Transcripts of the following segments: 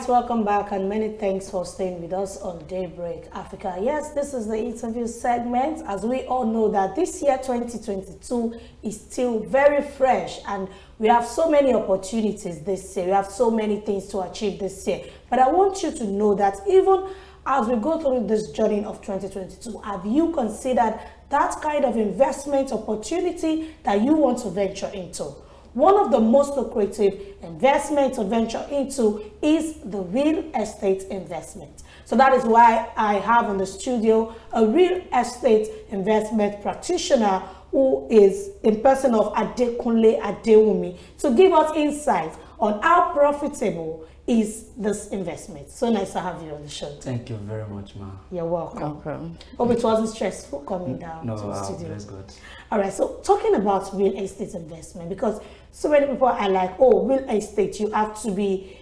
welcome back, and many thanks for staying with us on Daybreak Africa. Yes, this is the interview segment. As we all know that this year 2022 is still very fresh, and we have so many opportunities this year. We have so many things to achieve this year. But I want you to know that even as we go through this journey of 2022, have you considered that kind of investment opportunity that you want to venture into? One of the most lucrative investments to venture into is the real estate investment. So that is why I have in the studio a real estate investment practitioner who is in person of Adekunle Adewunmi to give us insight on how profitable is this investment. So nice to have you on the show. Thank you very much, ma. You're welcome. Okay. Hope it wasn't stressful coming down to the studio. Bless God. All right, so talking about real estate investment, because so many people are like, oh, real estate, you have to be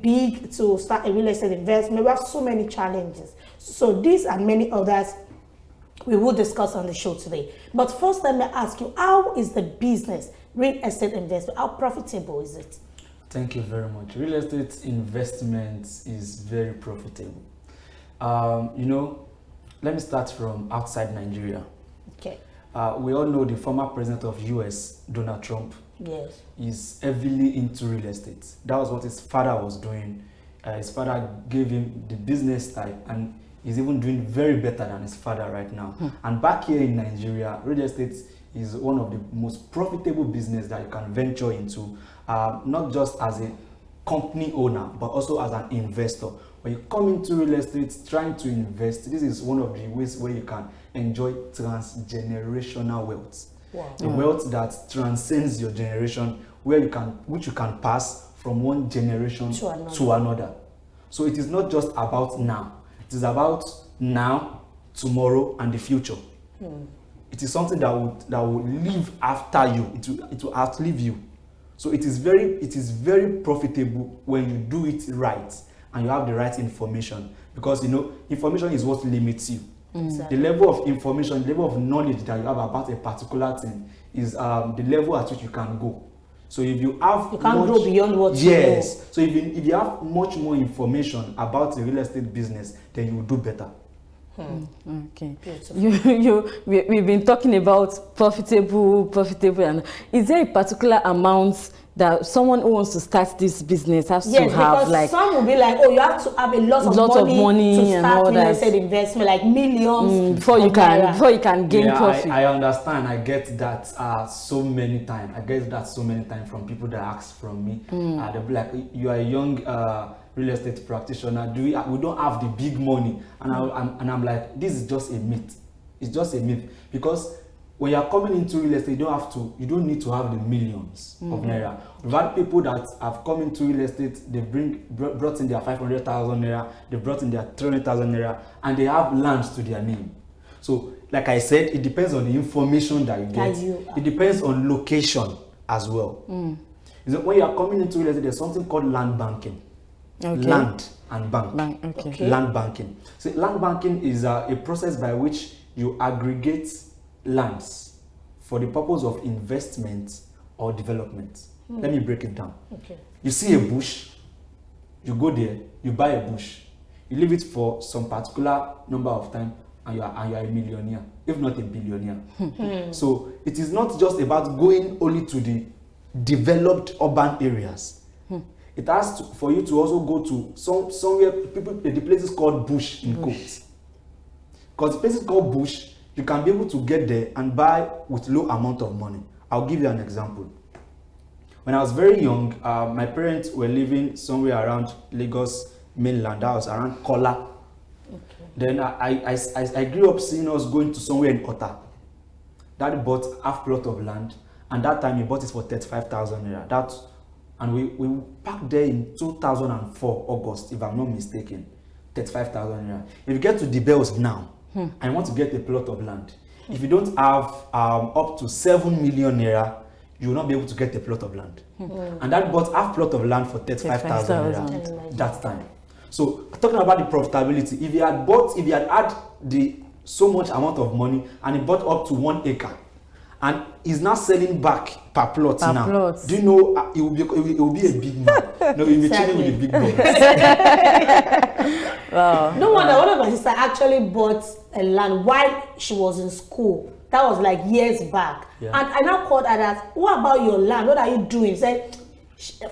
big to start a real estate investment. We have so many challenges. So these and many others we will discuss on the show today. But first, let me ask you, how is the business real estate investment? How profitable is it? Thank you very much. Real estate investment is very profitable. Let me start from outside Nigeria. Okay. We all know the former president of US, Donald Trump, yes, is heavily into real estate. That was what his father was doing. His father gave him the business type, and he's even doing very better than his father right now. And back here in Nigeria, real estate is one of the most profitable business that you can venture into, not just as a company owner, but also as an investor. When you come into real estate trying to invest, this is one of the ways where you can enjoy transgenerational wealth. Wow. The wealth that transcends your generation, which you can pass from one generation to another. So it is not just about now. It is about now, tomorrow, and the future. It is something that will live after you. It will outlive you. So it is very profitable when you do it right and you have the right information, because information is what limits you. Exactly. The level of information, the level of knowledge that you have about a particular thing is the level at which you can go. So if you have can't go beyond what you know. Yes. So if you have much more information about the real estate business, then you will do better. Okay. We've been talking about profitable, and is there a particular amount that someone who wants to start this business has to have? Like some will be like, oh, you have to have a lot of money to start real estate investment, like millions before you can gain profit. I understand. I get that so many times. From people that ask from me. They'll be like, you are a young real estate practitioner. We don't have the big money? And I'm like, this is just a myth. It's just a myth, because when you're coming into real estate, you don't need to have the millions of naira. We've had people that have come into real estate, they brought in their 500,000 naira, they brought in their 300,000 naira, and they have lands to their name. So, like I said, it depends on the information that you get. It depends on location as well. When you are coming into real estate, there's something called land banking. Okay. Land and bank. Okay. Land banking. So, land banking is a process by which you aggregate lands for the purpose of investment or development. Let me break it down. Okay. You see a bush, you go there, you buy a bush, you leave it for some particular number of time, and you are a millionaire, if not a billionaire. So it is not just about going only to the developed urban areas. It has for you to also go to somewhere the places called bush in quotes. Because the places called bush, you can be able to get there and buy with low amount of money. I'll give you an example. When I was very young, my parents were living somewhere around Lagos mainland. That was around Kola. Okay. Then I grew up seeing us going to somewhere in Ota. Daddy bought half plot of land, and that time he bought it for 35,000 naira. And we packed there in 2004 August, if I'm not mistaken. 35,000 naira. If you get to the bells now, and you want to get a plot of land, if you don't have up to 7 million naira, you will not be able to get a plot of land. And that bought half plot of land for 35,000 naira that time. So talking about the profitability, if you had had so much amount of money and he bought up to 1 acre, and he's now selling back per plot now. Plot. Do you know it will be a big man? No, he'll be chilling with the big boys. Wow. No wonder one of my sister actually bought a land while she was in school. That was like years back. Yeah. And I now called her that, what about your land? What are you doing? She said,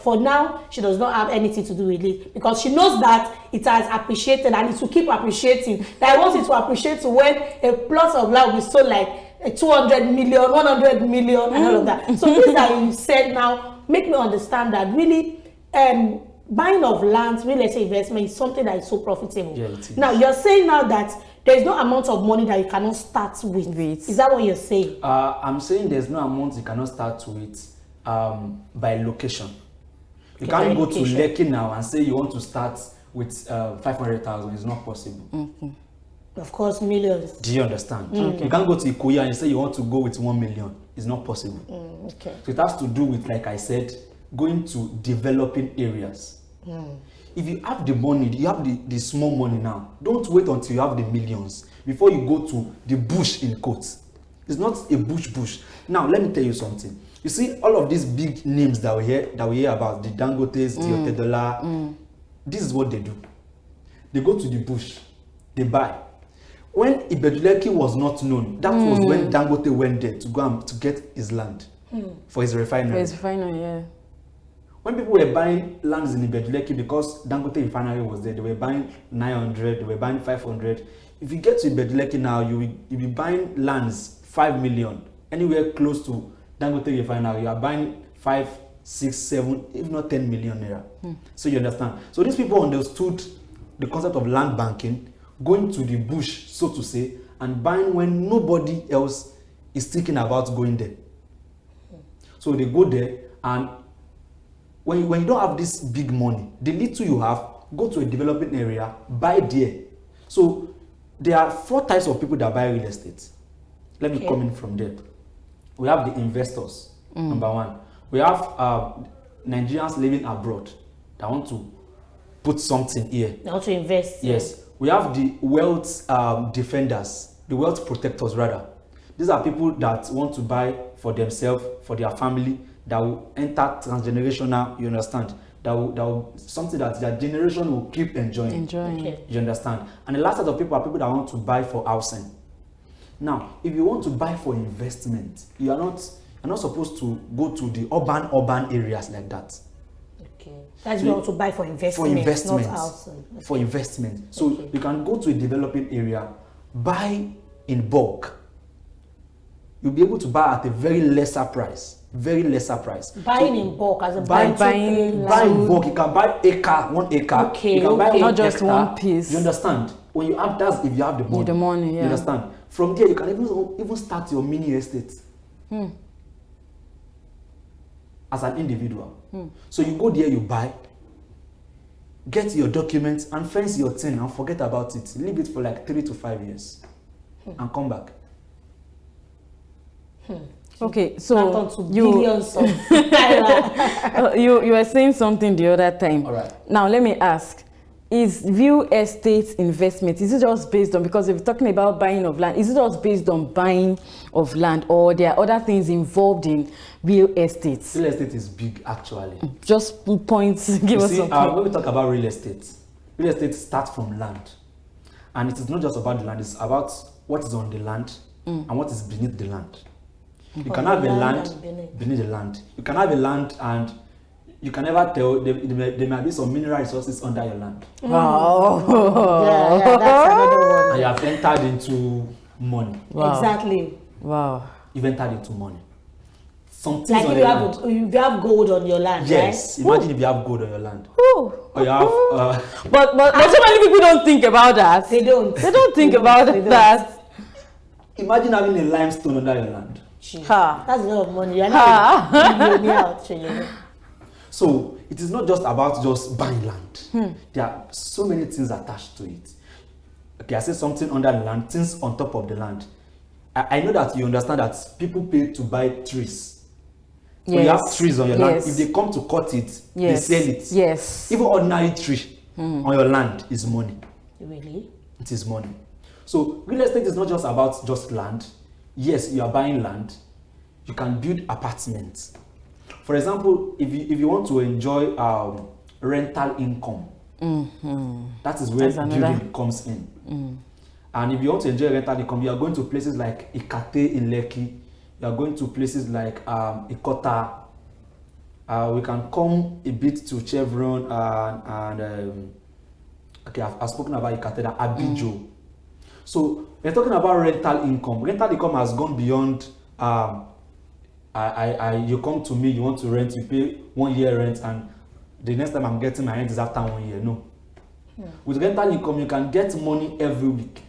for now, she does not have anything to do with it because she knows that it has appreciated and it will keep appreciating. That I want it to appreciate to when a plot of land will be sold like 200 million, 100 million, and all of that. So this that you said now make me understand that really buying of land, real estate investment is something that is so profitable. Yeah, it is. Now you're saying now that there is no amount of money that you cannot start with. Is that what you're saying? I'm saying there's no amount you cannot start with by location. You can't go to Lekki now and say you want to start with 500,000. It's not possible. Mm-hmm. Of course, millions. Do you understand? Okay. You can't go to Ikoyi and say you want to go with 1 million. It's not possible. Okay. So it has to do with, like I said, going to developing areas. If you have the money, you have the small money now. Don't wait until you have the millions before you go to the bush in quotes. It's not a bush. Now, let me tell you something. You see, all of these big names that we hear about, the Dangotes, the Otedola, this is what they do. They go to the bush, they buy. When Ibeduleki was not known, that was when Dangote went there to go and to get his land for his refinery. For his refinery, yeah. When people were buying lands in Ibeduleki because Dangote refinery was there, they were buying 900, they were buying 500. If you get to Ibeduleki now, you'll be buying lands 5 million, anywhere close to Dangote refinery, you are buying 5, 6, 7, if not 10 million naira. So you understand. So these people understood the concept of land banking, going to the bush, so to say, and buying when nobody else is thinking about going there. So they go there, and when you don't have this big money, the little you have, go to a developing area, buy there. So there are 4 types of people that buy real estate. Let me come in from there. We have the investors, number 1. We have Nigerians living abroad that want to put something here. They want to invest. Yes. We have the wealth defenders, the wealth protectors rather. These are people that want to buy for themselves, for their family, that will enter transgenerational, you understand? That will something that their generation will keep enjoying. Okay. You understand? And the last set of people are people that want to buy for housing. Now, if you want to buy for investment, you're not supposed to go to the urban areas like that. Okay. That's you want to buy for investment, not housing. Okay. For investment. So you can go to a developing area, buy in bulk. You'll be able to buy at a very lesser price. Buying in bulk, as in buying in bulk. You can buy 1 acre. Okay. You can buy not just hectare. 1 piece. You understand? When you have that, if you have the money. The money, yeah. You understand? From there, you can even start your mini estate. As an individual. So you go there, you buy, get your documents and fence your thing and forget about it. Leave it for like 3 to 5 years and come back. Okay, so you billions of you were saying something the other time. All right. Now let me ask: is real estate investment, is it just based on, because if you're talking about buying of land, is it just based on buying of land, or there are other things involved in real estate? Real estate is big, actually. Just points. Give us some. When we talk about real estate starts from land, and it is not just about the land; it's about what is on the land and what is beneath the land. You can have a land beneath the land. You can have a land and you can never tell there might be some mineral resources under your land. Wow. Yeah, that's another one. And you have entered into money. Wow. Exactly. Wow. You've entered into money. Some things Like on if you have gold on your land, yes, right? imagine if you have gold on your land. Ooh. Or you have but so many people don't think about that. They don't. They don't think about that. imagine having a limestone under your land. Ha. That's a lot of money. You're not a millionaire, actually. So it is not just about just buying land. There are so many things attached to it. Okay, I said something under the land, things on top of the land. I know that you understand that people pay to buy trees. Yes. When you have trees on your land, if they come to cut it, they sell it. Yes. Even ordinary tree on your land is money. Really? It is money. So real estate is not just about just land. Yes, you are buying land. you can build apartments. For example, if you want to enjoy rental income, that is where building comes in. And if you want to enjoy rental income, you are going to places like Ikate in Lekki, you are going to places like Ikota. We can come a bit to Chevron and okay, I've spoken about Ikate, Abijo. So we're talking about rental income. Rental income has gone beyond. You come to me, you want to rent, you pay 1 year rent, and the next time I'm getting my rent is after 1 year. No. With rental income, you can get money every week.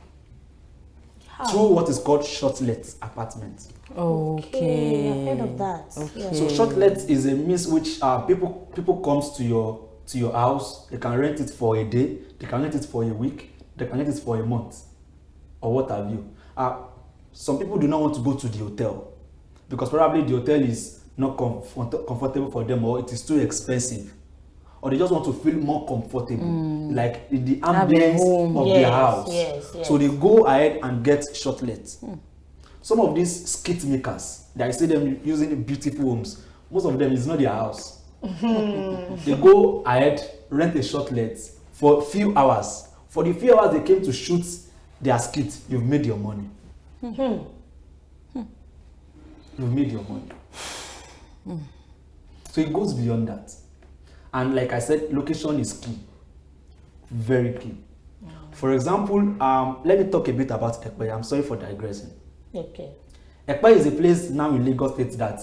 How? Through what is called short-let apartments. Okay, I've heard of that. Okay. Yeah. So short-let is a means which people comes to your house. They can rent it for a day, they can rent it for a week, they can rent it for a month, or what have you. Some people do not want to go to the hotel because probably the hotel is not comfortable for them, or it is too expensive, or they just want to feel more comfortable, like in the ambience of their house. Yes. So they go ahead and get short-let. Some of these skit makers, I see them using beautiful homes. Most of them is not their house. They go ahead, rent a short-let for a few hours. For the few hours they came to shoot their skit, you've made your money. You've made your money. So it goes beyond that. And like I said, location is key. Very key. For example, let me talk a bit about Ekpe. I'm sorry for digressing. Okay. Ekpe is a place now in Lagos State that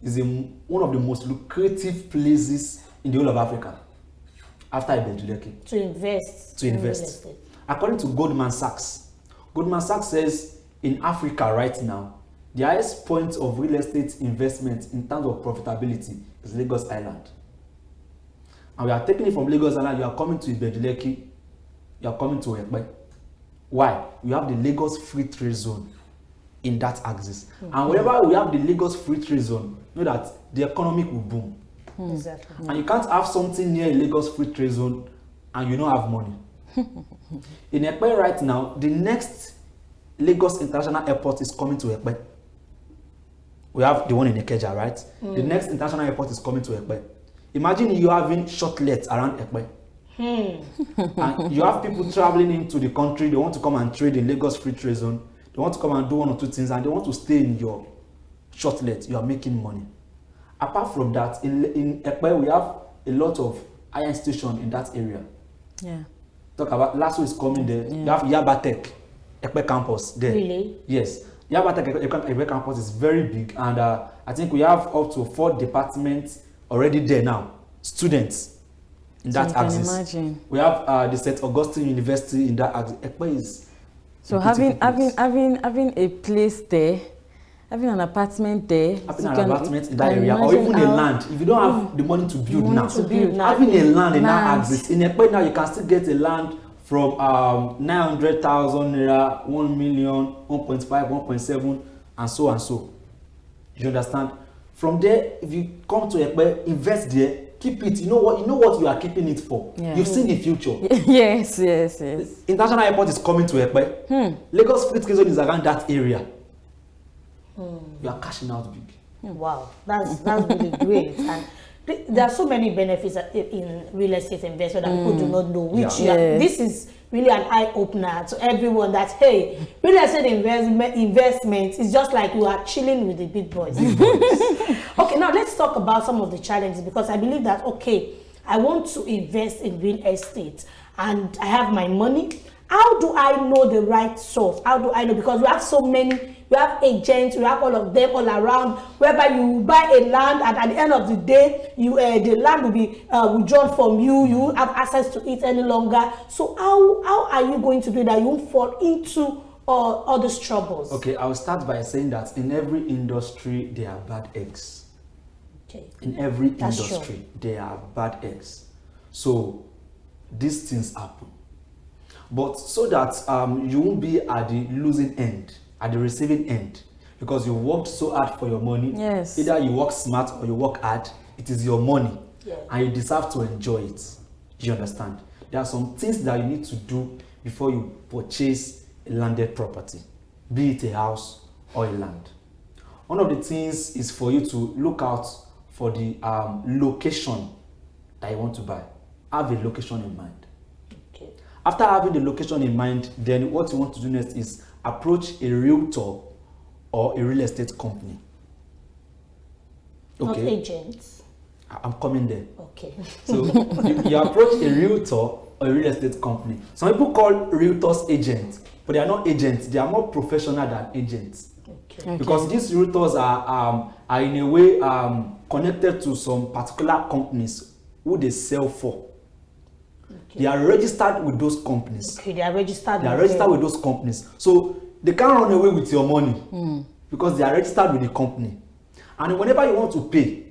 is one of the most lucrative places in the whole of Africa after Ibejuleke. To invest. In real estate. According to Goldman Sachs says in Africa right now, the highest point of real estate investment in terms of profitability is Lagos Island. And we are taking it from Lagos Island, you are coming to Ibejuleke, you are coming to Ekpe. Why? We have the Lagos Free Trade Zone in that axis. And wherever we have the Lagos Free Trade Zone, know that the economy will boom. Exactly. And you can't have something near a Lagos Free Trade Zone and you don't have money. In Ekpe right now, the next Lagos International Airport is coming to Ekpe. We have the one in Ikeja, right? The next international airport is coming to Ekpe. Imagine you having short-let around Ekpe. And you have people traveling into the country, they want to come and trade in Lagos Free Trade Zone. They want to come and do one or two things, and they want to stay in your short-let. You are making money. Apart from that, in Ekpe, we have a lot of iron station in that area. Yeah. Talk about Lasso is coming there. You have Yabatek, Ekpe campus there. Really? Yes. Yabatek Ekpe campus is very big, and I think we have up to 4 departments already there now. Students in that axis. Imagine. We have the St. Augustine University in that axis. Ekpe is so having a place there, having an apartment there, having an apartment in that area, or even a land. If you don't have the money to build now, having a land in that axis. In Ekpe now, you can still get a land from 900,000 naira, 1 million, 1.5, 1.7, and so and so. You understand? From there, if you come to Ekpe, invest there, keep it. You know what you are keeping it for. Yeah. You've seen the future. Yes. International airport is coming to Ekpe. Lagos Free Trade Zone is around that area. You are cashing out big. Wow, that's really great. And there are so many benefits in real estate investment that people do not know. This is really an eye opener to everyone. That hey, real estate investment is just like you are chilling with the big boys. Okay, now let's talk about some of the challenges, because I believe that I want to invest in real estate and I have my money. How do I know the right source? How do I know? Because we have so many. We have agents, we have all of them all around, whereby you buy a land and at the end of the day, the land will be withdrawn from you. You won't have access to it any longer. So how are you going to do that? You won't fall into all these troubles. Okay, I'll start by saying that in every industry, there are bad eggs. Okay. In every industry, there are bad eggs. So these things happen. But so that you won't be at the losing end, at the receiving end, because you worked so hard for your money. Yes. Either you work smart or you work hard, it is your money. Yeah. And you deserve to enjoy it. You understand? There are some things that you need to do before you purchase a landed property, be it a house or a land. one of the things is for you to look out for the location that you want to buy. Have a location in mind. Okay. After having the location in mind, then what you want to do next is approach a realtor or a real estate company. Not agents. I'm coming there. Okay. So you approach a realtor or a real estate company. Some people call realtors agents, but they are not agents. They are more professional than agents. Okay. Because these realtors are in a way connected to some particular companies who they sell for. Okay. They are registered with those companies. Okay, they are registered. They are registered with those companies. So they can't run away with your money because they are registered with the company. And whenever you want to pay,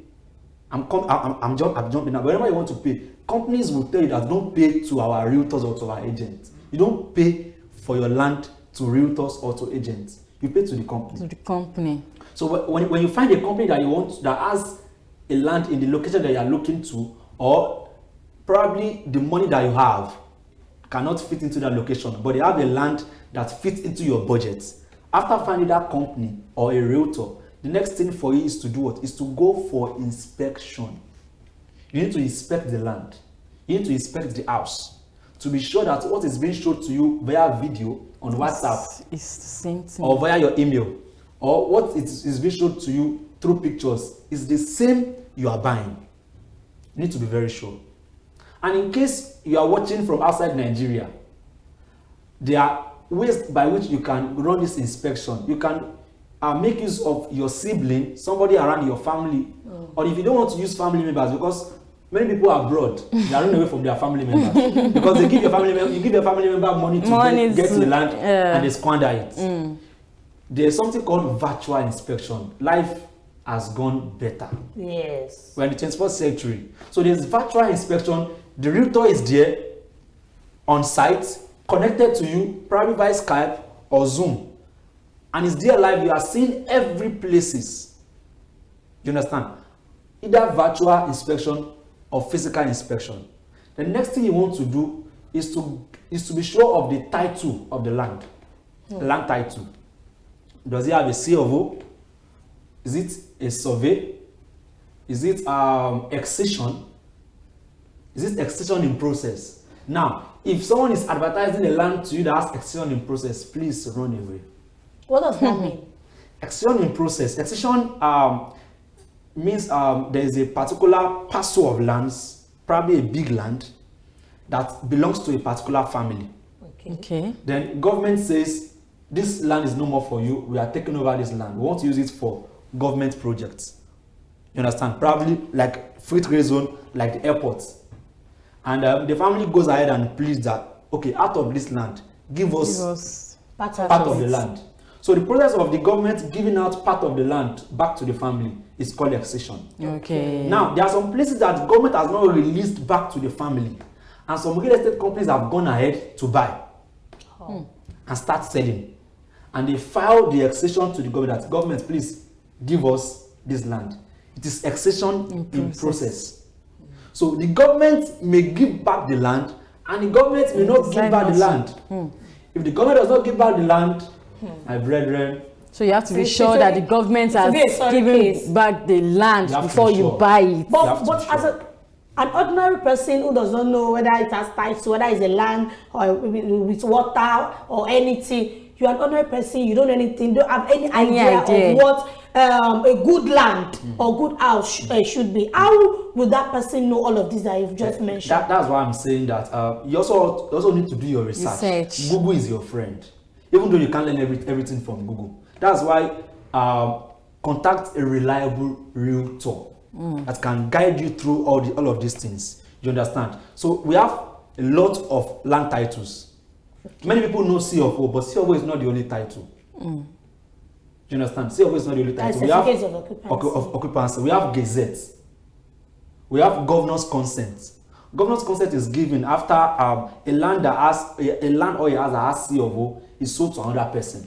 I'm jumping now. Whenever you want to pay, companies will tell you that don't pay to our realtors or to our agents. You don't pay for your land to realtors or to agents. You pay to the company. To the company. So when you find a company that you want that has a land in the location that you are looking to, or probably the money that you have cannot fit into that location, but they have a land that fits into your budget. After finding that company or a realtor, the next thing for you is to do what? Is to go for inspection. You need to inspect the land. You need to inspect the house to be sure that what is being shown to you via video on WhatsApp it's the same thing. or via your email, or what is being shown to you through pictures is the same you are buying. You need to be very sure. And in case you are watching from outside Nigeria, there are ways by which you can run this inspection. You can make use of your sibling, somebody around your family, or if you don't want to use family members, because many people are abroad, they are running away from their family members because they give your family member, you give your family member money to get to the land and they squander it. There's something called virtual inspection. Life has gone better. Yes. We're in the 21st century. So there's virtual inspection. The realtor is there on site, connected to you, probably by Skype or Zoom. And it's there live. You are seeing every places. You understand? Either virtual inspection or physical inspection. The next thing you want to do is to be sure of the title of the land. Land title. Does it have a C of O? Is it a survey? Is it accession? Is it accession in process? Now, if someone is advertising a land to you that has accession in process, please run away. What does that mean? Accession in process. Accession means there is a particular parcel of lands, probably a big land, that belongs to a particular family. Okay. Then government says, this land is no more for you. We are taking over this land. We want to use it for government projects. You understand? Probably like free trade zone, like the airports. And the family goes ahead and pleads that, okay, out of this land, give us part of the land. So the process of the government giving out part of the land back to the family is called accession. Okay. Now, there are some places that the government has not released back to the family. And some real estate companies have gone ahead to buy and start selling. And they file the accession to the government that, government, please give us this land. It is accession in process. So the government may give back the land and the government may not give back the land. If the government does not give back the land, my brethren, so you have to be sure that the government has given back the land before you buy it. But as an ordinary person who does not know whether it has title, whether it's a land or with water or anything, you're an ordinary person, you don't know anything, don't have any idea of what a good land or good house should be. How will that person know all of this that you've just mentioned? That's why I'm saying that you also need to do your research. Google is your friend. Even though you can't learn everything from Google. That's why contact a reliable realtor that can guide you through all of these things. You understand? So we have a lot of land titles. Many people know C of O, but C of O is not the only title. Do you understand? C of O is not the only title. We have occupancy. We have gazette. We have governor's consent. Governor's consent is given after a land that has that has C of O is sold to another person.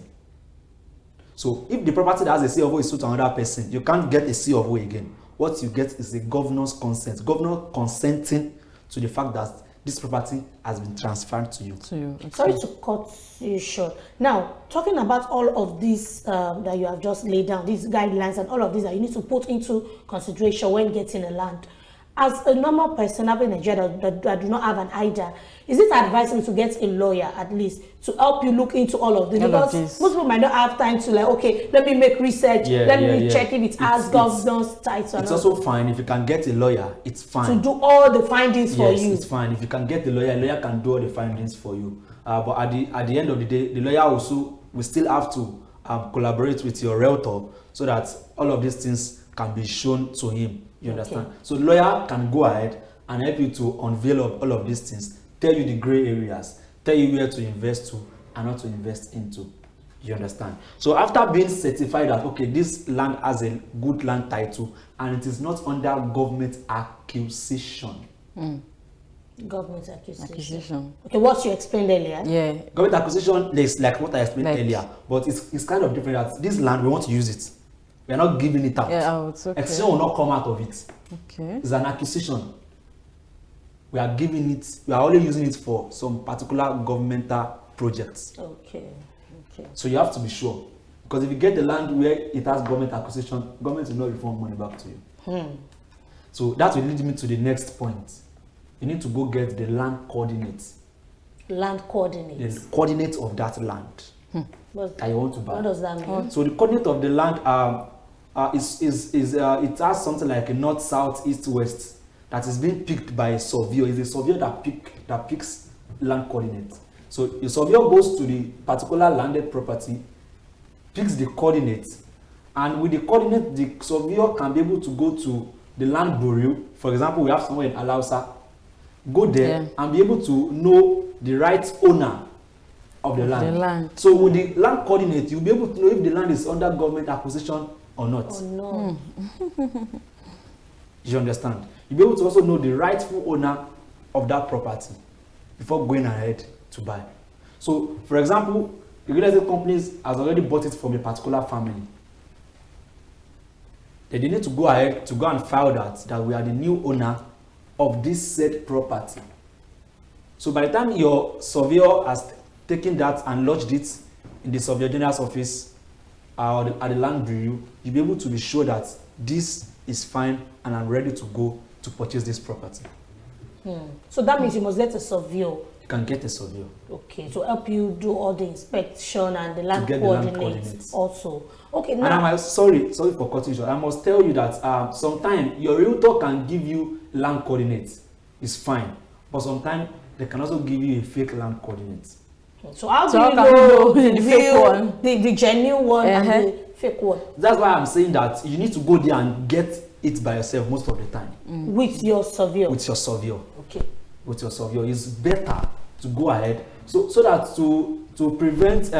So if the property that has a C of O is sold to another person, you can't get a C of O again. What you get is a governor's consent. Governor consenting to the fact that this property has been transferred to you. Okay. Sorry to cut you short. Now, talking about all of these that you have just laid down, these guidelines and all of these that you need to put into consideration when getting a land. As a normal person having a Nigeria that do not have an IDA, is it advisable to get a lawyer at least to help you look into all of this? Because most people might not have time to like, okay, let me make research, let me check if it has governance title. It's also fine if you can get a lawyer. It's fine to do all the findings for you. Yes, it's fine if you can get a lawyer can do all the findings for you. But at the end of the day, the lawyer also will still have to collaborate with your realtor so that all of these things can be shown to him. You understand? So the lawyer can go ahead and help you to unveil all of these things, tell you the gray areas, tell you where to invest to and not to invest into. You understand? So after being certified that, okay, this land has a good land title and it is not under government acquisition. Government acquisition. Okay, what you explained earlier. Yeah. Government acquisition is like what I explained earlier, but it's kind of different. That this land, we want to use it. We are not giving it out. Yeah, it's okay. Acquisition will not come out of it. Okay. It's an acquisition. We are giving it, we are only using it for some particular governmental projects. Okay. So you have to be sure. Because if you get the land where it has government acquisition, government will not refund money back to you. So that will lead me to the next point. You need to go get the land coordinates. Land coordinates. The coordinates of that land that you want to buy. What does that mean? So the coordinate of the land it has something like a north, south, east, west that is being picked by a surveyor. It's a surveyor that picks land coordinates. So the surveyor goes to the particular landed property, picks the coordinates, and with the coordinate, the surveyor can be able to go to the land bureau. For example, we have somewhere in Alausa. Go there and be able to know the right owner of the land. So with the land coordinate, you'll be able to know if the land is under government acquisition or not. Oh no. You understand? You'll be able to also know the rightful owner of that property before going ahead to buy. So, for example, the real estate companies has already bought it from a particular family. They need to go ahead to go and file that we are the new owner of this said property. So by the time your surveyor has taken that and lodged it in the Surveyor General's office or at the land bureau, you'll be able to be sure that this is fine and I'm ready to go to purchase this property. So that means you must get a surveyor. You can get a surveyor. Okay, to help you do all the inspection and the land coordinates also. Okay, now. And sorry for cutting short. I must tell you that sometimes your realtor can give you land coordinates. It's fine. But sometimes they can also give you a fake land coordinates. So how do you know the fake one? The genuine one and the fake one? That's why I'm saying that you need to go there and get it by yourself most of the time. With your surveyor? With your surveyor. Okay. With your surveyor. It's better to go ahead so that to prevent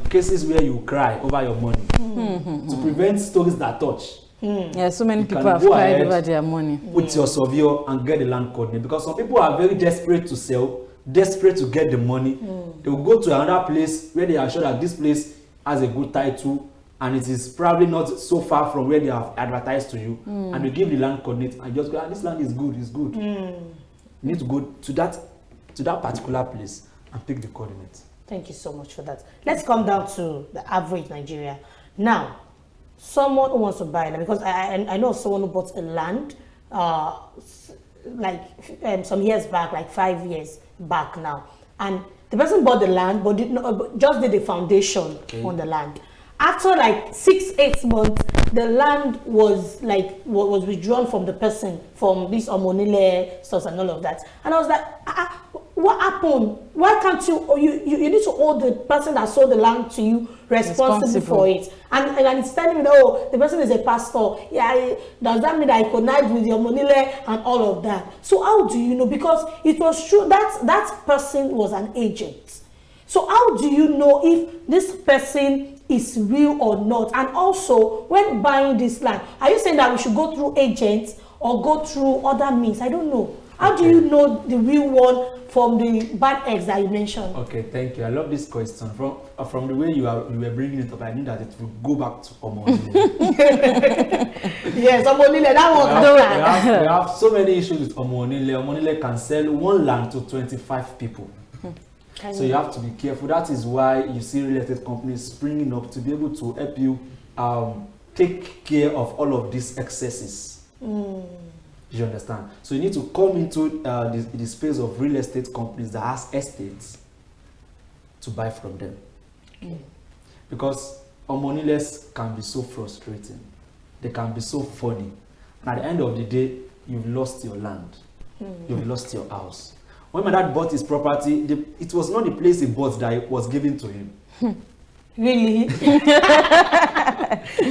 cases where you cry over your money. To prevent stories that touch. Yeah, so many people have cried over their money. With your surveyor and get the land coordinate, because some people are very desperate to sell, desperate to get the money. They will go to another place where they are sure that this place has a good title and it is probably not so far from where they have advertised to you, and they give the land coordinate and just go, this land is good, it's good. You need to go to that particular place and pick the coordinates. Thank you so much for that. Let's come down to the average Nigeria. Now, someone who wants to buy land, because I know someone who bought a land some years back, like 5 years back now, and the person bought the land but just did the foundation on the land. After like 6-8 months, the land was withdrawn from the person, from this Omonile stuff and all of that. And I was like, what happened? Why can't you need to hold the person that sold the land to you responsible for it? And it's telling me, oh, the person is a pastor. Yeah, does that mean that I connect with your Omonile and all of that? So how do you know? Because it was true that person was an agent. So how do you know if this person is real or not? And also, when buying this land, are you saying that we should go through agents or go through other means? I don't know. How do you know the real one from the bad eggs that you mentioned? Okay, thank you. I love this question. From the way you were bringing it up, I knew that it will go back to Omonile. Yes, Omonile, that one. We have so many issues with Omonile. Omonile can sell one land to 25 people. So you have to be careful. That is why you see real estate companies springing up to be able to help you take care of all of these excesses. You understand? So you need to come into the space of real estate companies that has estates to buy from them. Because Omoniles can be so frustrating. They can be so funny. And at the end of the day, you've lost your land. You've lost your house. When my dad bought his property, it was not the place he bought that it was given to him. Really?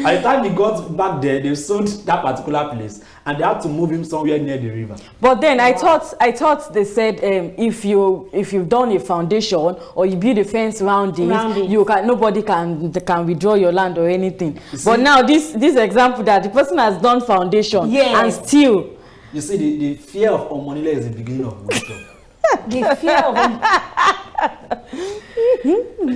By the time he got back there, they sold that particular place and they had to move him somewhere near the river. But then I thought they said if you've done a foundation or you build a fence around it, you can nobody can withdraw your land or anything. But now this example that the person has done foundation and still. You see, the fear of Omonile is the beginning of wisdom. The fear of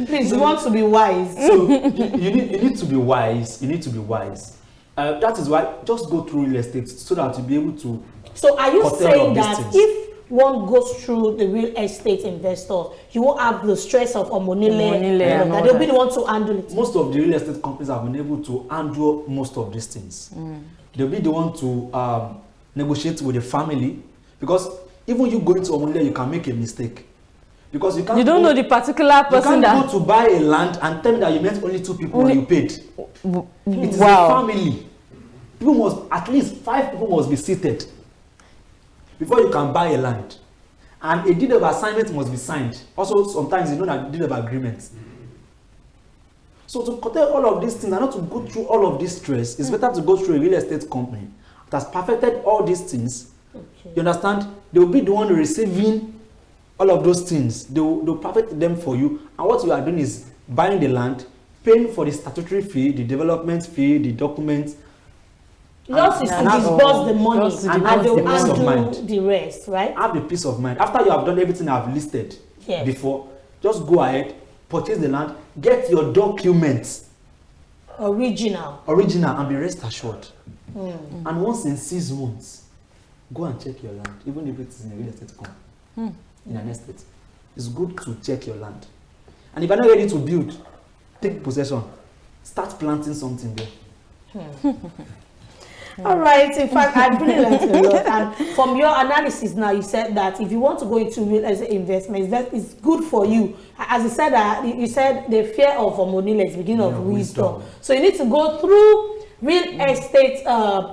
please, you want to be wise. So you need to be wise. You need to be wise. That is why just go through real estate so that you'll be able to. So are you saying that if one goes through the real estate investor, you won't have the stress of Omonile, that they'll be the one to handle it? Most of the real estate companies have been able to handle most of these things. They'll be the one to negotiate with the family, because even you going to Omonile, you can make a mistake. Because you don't know the particular person. You can't go to buy a land and tell me that you met only 2 people and you paid. It is a family. People must, at least 5 people must be seated before you can buy a land. And a deed of assignment must be signed. Also, sometimes you know that deed of agreement. So to curtail all of these things and not to go through all of this stress, it's better to go through a real estate company that has perfected all these things. Okay. You understand? They will be the one receiving all of those things. They'll perfect them for you. And what you are doing is buying the land, paying for the statutory fee, the development fee, the documents. Yours is to disburse the money and they'll handle the rest, right? Have the peace of mind. After you have done everything I've listed before, just go ahead, purchase the land, get your documents. Original, and be rest assured. And once in 6 months, go and check your land, even if it's in a real estate company, in an estate. It's good to check your land. And if you're not ready to build, take possession. Start planting something there. All right. In fact, I really learned a lot. And from your analysis now, you said that if you want to go into real estate investments, that is good for you. As you said the fear of Omonile is the beginning of wisdom. So you need to go through real estate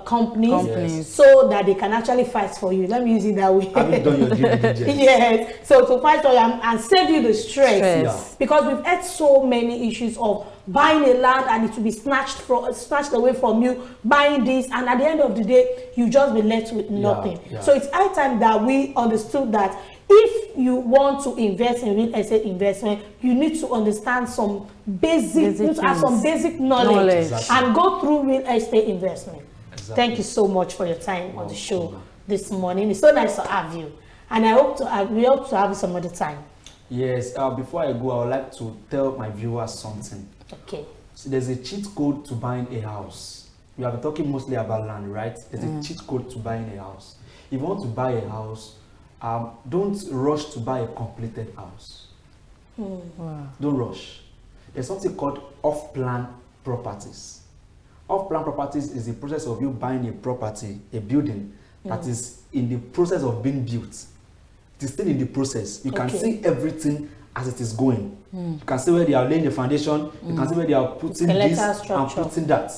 companies so that they can actually fight for you. Let me use it that way. Have you done your due diligence? Yes. So to fight for you and save you the stress. Because we've had so many issues of buying a land and it will be snatched away from you, buying this, and at the end of the day, you just be left with nothing. So it's high time that we understood that if you want to invest in real estate investment, you need to understand some basic knowledge and go through real estate investment. Thank you so much for your time on the show this morning. It's so nice to have you, and we hope to have you some other time. Yes. Before I go, I would like to tell my viewers something. Okay. So there's a cheat code to buying a house. We have been talking mostly about land, right? There's a cheat code to buying a house. If you want to buy a house, don't rush to buy a completed house. Don't rush. There's something called off-plan properties. Off-plan properties is the process of you buying a property, a building that is in the process of being built. It is still in the process. You can see everything as it is going. You can see where they are laying the foundation. You can see where they are putting this and putting that.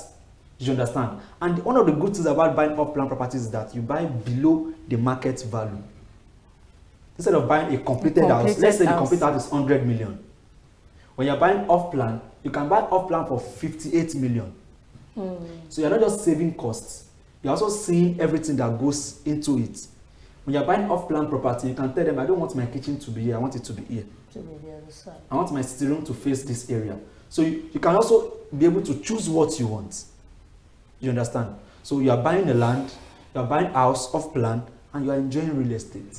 You understand? And one of the good things about buying off-plan properties is that you buy below the market value. Instead of buying a completed house, let's say the completed house is 100 million. When you're buying off-plan, you can buy off-plan for 58 million. So you're not just saving costs, you're also seeing everything that goes into it. When you're buying off-plan property, you can tell them, I don't want my kitchen to be here, I want it to be here. To be the other side. I want my sitting room to face this area. So you can also be able to choose what you want. You understand? So you are buying a land, you are buying a house off-plan, and you are enjoying real estate.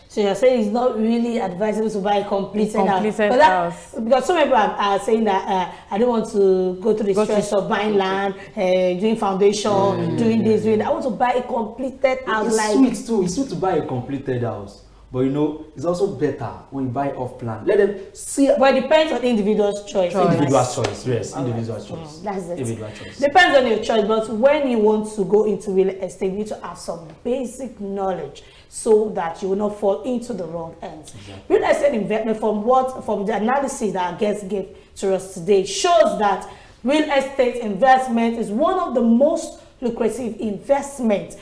So you're saying it's not really advisable to buy a completed house. Because some people are saying that I don't want to go through the stress of buying land, doing foundation, doing this, doing that. I want to buy a completed house. It's sweet too. It's sweet to buy a completed house. But you know, it's also better when you buy off plan. Let them see. But it depends on the individual's choice. Individual choice, yes. Individual choice. That's it. Individual choice. Depends on your choice. But when you want to go into real estate, you need to have some basic knowledge so that you will not fall into the wrong ends. Exactly. Real estate investment, from the analysis that our guest gave to us today, shows that real estate investment is one of the most lucrative investments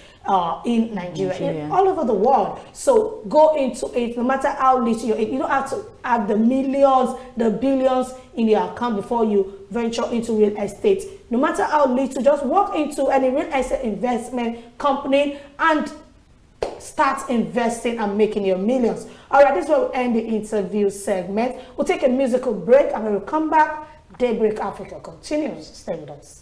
in Nigeria, all over the world. So go into it, no matter how little you don't have to have the millions, the billions in your account before you venture into real estate. No matter how little, just walk into any real estate investment company and start investing and making your millions. All right, this is where we'll end the interview segment. We'll take a musical break, and when we come back, Daybreak Africa continues. Stay with us.